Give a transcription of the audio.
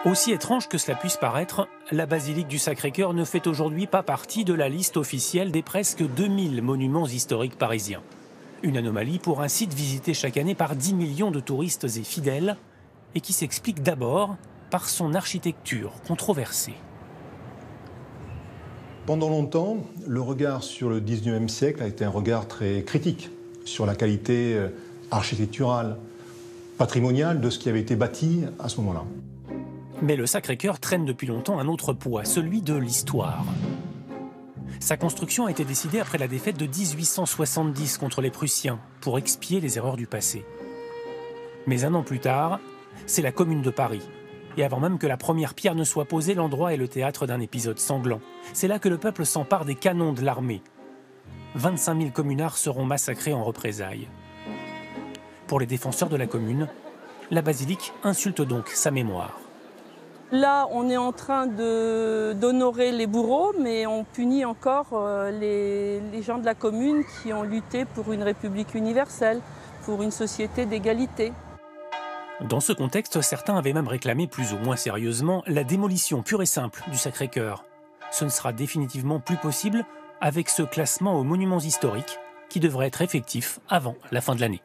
Aussi étrange que cela puisse paraître, la basilique du Sacré-Cœur ne fait aujourd'hui pas partie de la liste officielle des presque 2000 monuments historiques parisiens. Une anomalie pour un site visité chaque année par 10 millions de touristes et fidèles, et qui s'explique d'abord par son architecture controversée. Pendant longtemps, le regard sur le 19e siècle a été un regard très critique sur la qualité architecturale, patrimoniale de ce qui avait été bâti à ce moment-là. Mais le Sacré-Cœur traîne depuis longtemps un autre poids, celui de l'histoire. Sa construction a été décidée après la défaite de 1870 contre les Prussiens, pour expier les erreurs du passé. Mais un an plus tard, c'est la Commune de Paris. Et avant même que la première pierre ne soit posée, l'endroit est le théâtre d'un épisode sanglant. C'est là que le peuple s'empare des canons de l'armée. 25 000 communards seront massacrés en représailles. Pour les défenseurs de la Commune, la basilique insulte donc sa mémoire. Là, on est en train d'honorer les bourreaux, mais on punit encore les gens de la Commune qui ont lutté pour une république universelle, pour une société d'égalité. Dans ce contexte, certains avaient même réclamé plus ou moins sérieusement la démolition pure et simple du Sacré-Cœur. Ce ne sera définitivement plus possible avec ce classement aux monuments historiques qui devrait être effectif avant la fin de l'année.